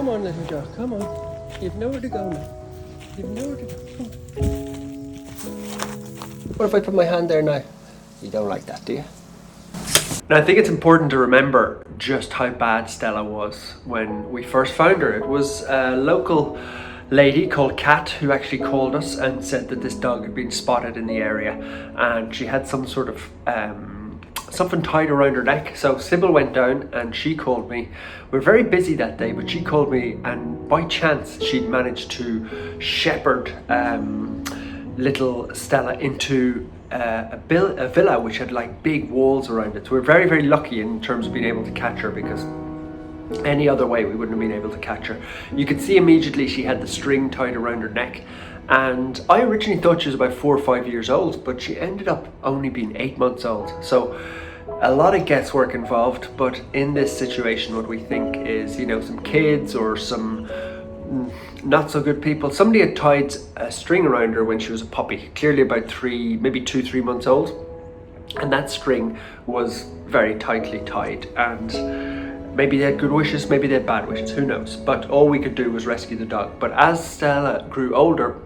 Come on, little dog, come on. You've nowhere to go now. You've nowhere to go. Come on. What if I put my hand there now? You don't like that, do you? Now, I think it's important to remember just how bad Stella was when we first found her. It was a local lady called Kat who actually called us and said that this dog had been spotted in the area, and she had some sort of something tied around her neck. So Sybil went down and she called me. We were very busy that day, but she called me, and by chance she'd managed to shepherd little Stella into a villa which had like big walls around it. So we're very, very lucky in terms of being able to catch her, because any other way we wouldn't have been able to catch her. You could see immediately she had the string tied around her neck, and I originally thought she was about 4 or 5 years old, but she ended up only being 8 months old. So a lot of guesswork involved, but in this situation what we think is, you know, some kids or some not so good people. Somebody had tied a string around her when she was a puppy, clearly about 3, maybe 2-3 months old, and that string was very tightly tied, and maybe they had good wishes, maybe they had bad wishes, who knows, but all we could do was rescue the dog. But as Stella grew older,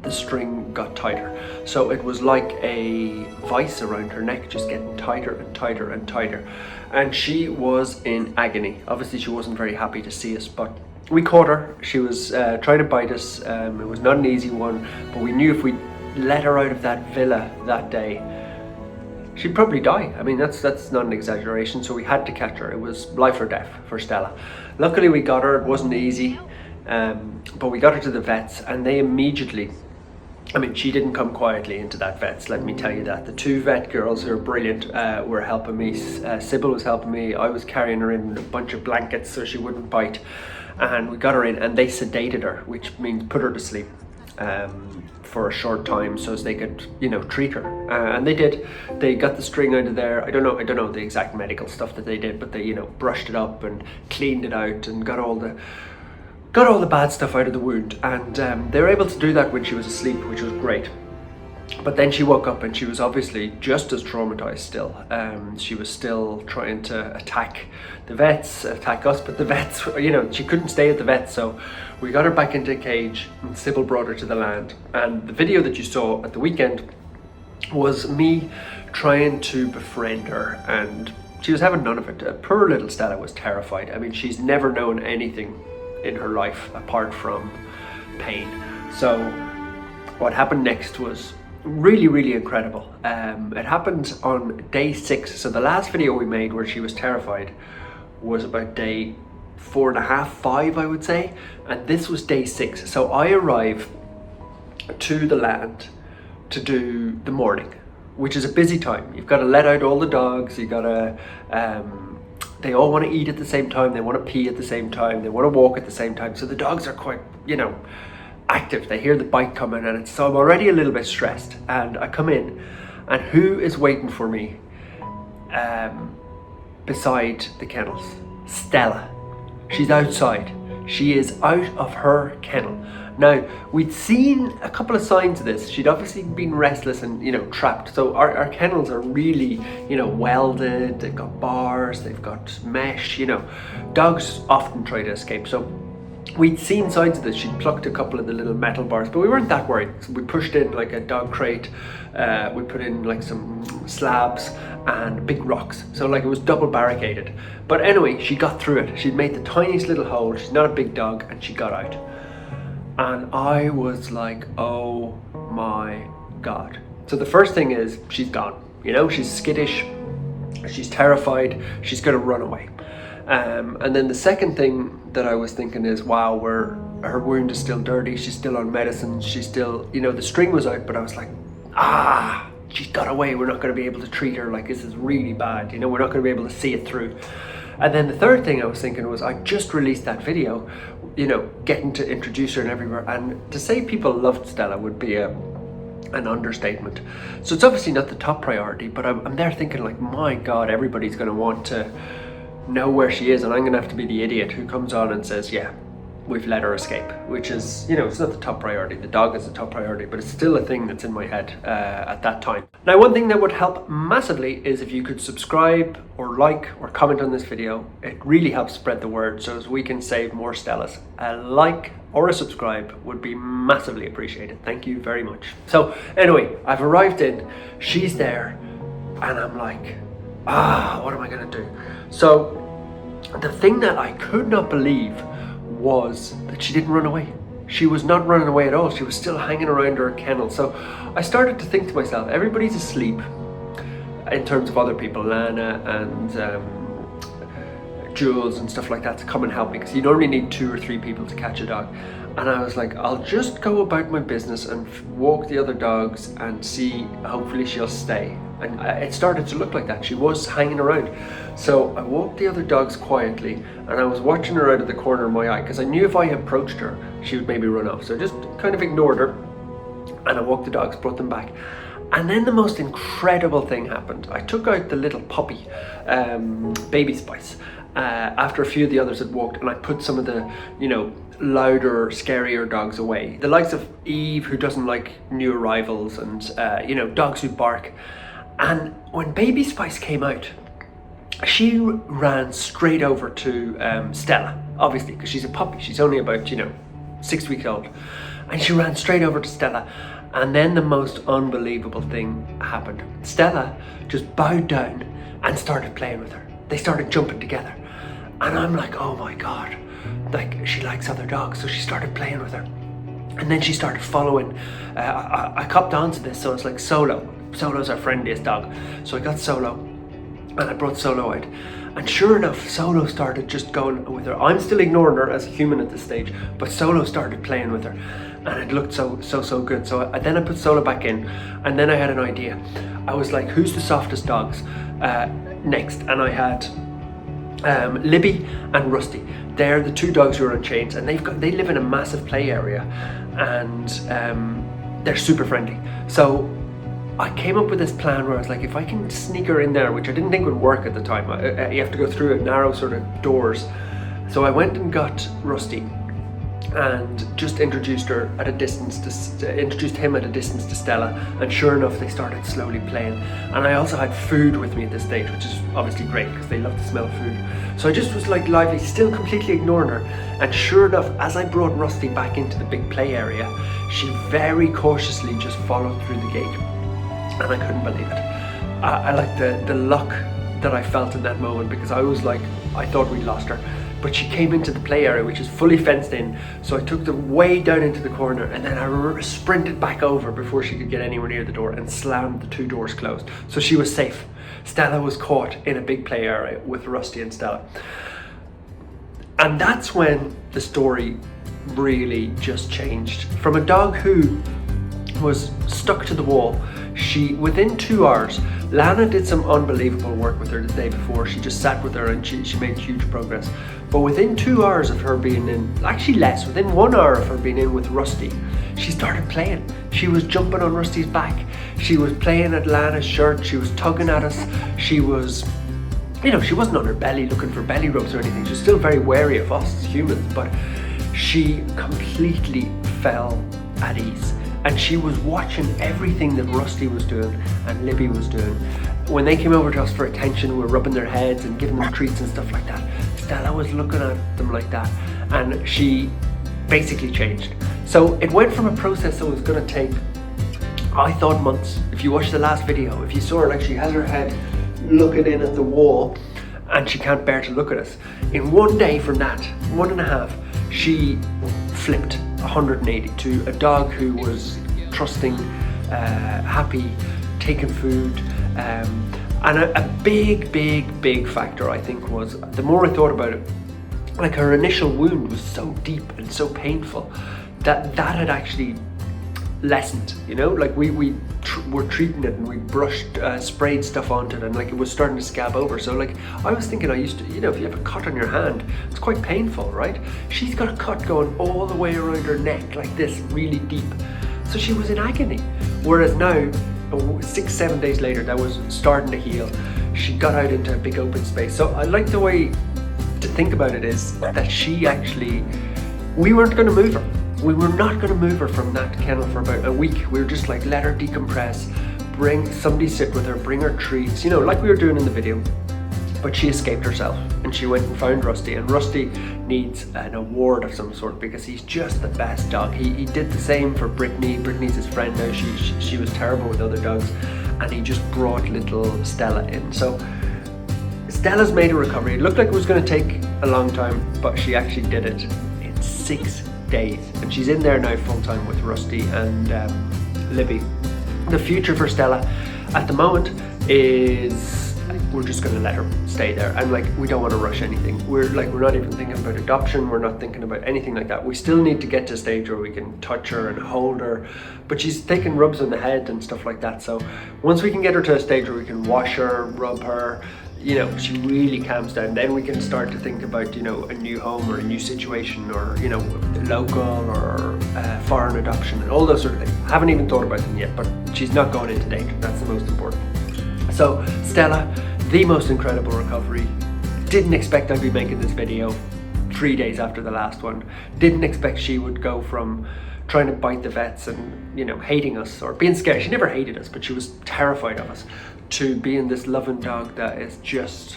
the string got tighter, so it was like a vice around her neck, just getting tighter and tighter and tighter, and she was in agony. Obviously she wasn't very happy to see us, but we caught her. She was trying to bite us. It was not an easy one, but we knew if we let her out of that villa that day, she'd probably die. I mean, that's not an exaggeration. So we had to catch her. It was life or death for Stella. Luckily we got her. It wasn't easy, but we got her to the vets, and they immediately, I mean, she didn't come quietly into that vet's, let me tell you that. The 2 vet girls who are brilliant were helping me. Sybil was helping me. I was carrying her in a bunch of blankets so she wouldn't bite. And we got her in, and they sedated her, which means put her to sleep for a short time so as they could, you know, treat her. And they did. They got the string out of there. I don't know the exact medical stuff that they did, but they, you know, brushed it up and cleaned it out and got all the bad stuff out of the wound. And they were able to do that when she was asleep, which was great. But then she woke up and she was obviously just as traumatized still. She was still trying to attack the vets, attack us, but the vets, you know, she couldn't stay at the vets, so we got her back into a cage and Sybil brought her to the land. And the video that you saw at the weekend was me trying to befriend her, and she was having none of it. Poor little Stella was terrified. I mean, she's never known anything in her life apart from pain. So what happened next was really, really incredible. It happened on day 6. So the last video we made where she was terrified was about day 4.5, 5, I would say, and this was day 6. So I arrive to the land to do the morning, which is a busy time. You've got to let out all the dogs. You got to they all want to eat at the same time, they want to pee at the same time, they want to walk at the same time, so the dogs are quite, you know, active. They hear the bite coming, and so I'm already a little bit stressed, and I come in, and who is waiting for me beside the kennels? Stella. She's outside. She is out of her kennel. Now, we'd seen a couple of signs of this. She'd obviously been restless and, you know, trapped. So our kennels are really, you know, welded. They've got bars, they've got mesh, you know. Dogs often try to escape. So we'd seen signs of this. She'd plucked a couple of the little metal bars, but we weren't that worried. So we pushed in like a dog crate. We put in like some slabs and big rocks. So like it was double barricaded. But anyway, she got through it. She'd made the tiniest little hole. She's not a big dog, and she got out. And I was like, oh my God. So the first thing is, she's gone. You know, she's skittish, she's terrified, she's gonna run away. And then the second thing that I was thinking is, wow, her wound is still dirty, she's still on medicine, she's still, you know, the string was out, but I was like, she's got away, we're not gonna be able to treat her, like this is really bad, you know, we're not gonna be able to see it through. And then the third thing I was thinking was, I just released that video, you know, getting to introduce her and everywhere, and to say people loved Stella would be an understatement. So it's obviously not the top priority, but I'm there thinking like, my God, everybody's gonna want to know where she is, and I'm gonna have to be the idiot who comes on and says, yeah, we've let her escape, which is, you know, it's not the top priority. The dog is the top priority, but it's still a thing that's in my head at that time. Now, one thing that would help massively is if you could subscribe or like or comment on this video. It really helps spread the word so as we can save more Stellas. A like or a subscribe would be massively appreciated. Thank you very much. So anyway, I've arrived in, she's there, and I'm like, what am I gonna do? So the thing that I could not believe was that she didn't run away. She was not running away at all. She was still hanging around her kennel. So I started to think to myself, everybody's asleep in terms of other people, Lana and Jules and stuff like that, to come and help me, because you normally need 2 or 3 people to catch a dog. And I was like, I'll just go about my business and walk the other dogs and see, hopefully she'll stay. And it started to look like that. She was hanging around. So I walked the other dogs quietly, and I was watching her out of the corner of my eye, because I knew if I approached her, she would maybe run off. So I just kind of ignored her, and I walked the dogs, brought them back. And then the most incredible thing happened. I took out the little puppy, Baby Spice, after a few of the others had walked, and I put some of the, you know, louder, scarier dogs away. The likes of Eve, who doesn't like new arrivals, and you know, dogs who bark. And when Baby Spice came out, she ran straight over to Stella, obviously, because she's a puppy. She's only about, you know, 6 weeks old. And she ran straight over to Stella. And then the most unbelievable thing happened. Stella just bowed down and started playing with her. They started jumping together. And I'm like, oh my God, like, she likes other dogs. So she started playing with her. And then she started following. I copped onto this, so it's like Solo. Solo's our friendliest dog. So I got Solo, and I brought Solo out. And sure enough, Solo started just going with her. I'm still ignoring her as a human at this stage, but Solo started playing with her. And it looked so good. So then I put Solo back in, and then I had an idea. I was like, who's the softest dogs next? And I had Libby and Rusty. They're the 2 dogs who are on chains, and they live in a massive play area, and they're super friendly. So I came up with this plan where I was like, if I can sneak her in there, which I didn't think would work at the time, you have to go through a narrow sort of doors. So I went and got Rusty and just introduced him at a distance to Stella, and sure enough, they started slowly playing. And I also had food with me at this stage, which is obviously great because they love to smell food. So I just was like lively, still completely ignoring her. And sure enough, as I brought Rusty back into the big play area, she very cautiously just followed through the gate. And I couldn't believe it. I like the luck that I felt in that moment, because I was like, I thought we'd lost her. But she came into the play area, which is fully fenced in. So I took them way down into the corner, and then I sprinted back over before she could get anywhere near the door, and slammed the 2 doors closed. So she was safe. Stella was caught in a big play area with Rusty and Stella. And that's when the story really just changed. From a dog who was stuck to the wall, within 2 hours, Lana did some unbelievable work with her the day before. She just sat with her, and she made huge progress. But within 2 hours of her being in, actually less, within 1 hour of her being in with Rusty, she started playing. She was jumping on Rusty's back. She was playing at Lana's shirt. She was tugging at us. She was, you know, she wasn't on her belly looking for belly rubs or anything. She was still very wary of us as humans, but she completely fell at ease. And she was watching everything that Rusty was doing and Libby was doing. When they came over to us for attention, we were rubbing their heads and giving them treats and stuff like that. Stella was looking at them like that, and she basically changed. So it went from a process that was going to take, I thought, months. If you watch the last video, if you saw her, like, she has her head looking in at the wall, and she can't bear to look at us. In 1 day, from that, 1.5, she flipped 180 to a dog who was trusting, happy, taking food, and a big factor, I think, was, the more I thought about it, like, her initial wound was so deep and so painful that had actually lessened, you know, like we were treating it, and we sprayed stuff onto it, and like it was starting to scab over. So like, I was thinking, I used to, you know, if you have a cut on your hand, it's quite painful, right? She's got a cut going all the way around her neck like this, really deep. So she was in agony. Whereas now, 6-7 days later, that was starting to heal. She got out into a big open space. So I like the way to think about it is that she actually we weren't going to move her. We were not going to move her from that kennel for about a week. We were just like, let her decompress, bring somebody sit with her, bring her treats, you know, like we were doing in the video. But she escaped herself and she went and found Rusty, and Rusty needs an award of some sort because he's just the best dog. He did the same for Brittany. Brittany's his friend now. She was terrible with other dogs, and he just brought little Stella in. So Stella's made a recovery. It looked like it was going to take a long time, but she actually did it in 6 days, and she's in there now full time with Rusty and Libby. The future for Stella at the moment is we're just going to let her stay there, and like we don't want to rush anything. We're not even thinking about adoption. We're not thinking about anything like that. We still need to get to a stage where we can touch her and hold her, but she's taking rubs on the head and stuff like that. So once we can get her to a stage where we can wash her, rub her, you know, she really calms down, then we can start to think about, you know, a new home or a new situation, or, you know, local or foreign adoption and all those sort of things. I haven't even thought about them yet, but she's not going into danger. That's the most important. So Stella, the most incredible recovery. Didn't expect I'd be making this video 3 days after the last one. Didn't expect she would go from trying to bite the vets and, you know, hating us or being scared. She never hated us, but she was terrified of us, to being this loving dog that is just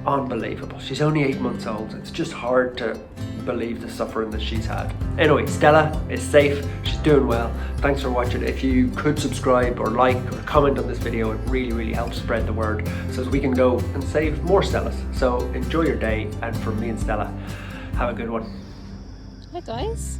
unbelievable. She's only 8 months old. It's just hard to believe the suffering that she's had. Anyway, Stella is safe. She's doing well. Thanks for watching. If you could subscribe or like or comment on this video, it really, really helps spread the word so that we can go and save more Stellas. So enjoy your day, and from me and Stella, have a good one. Hi guys.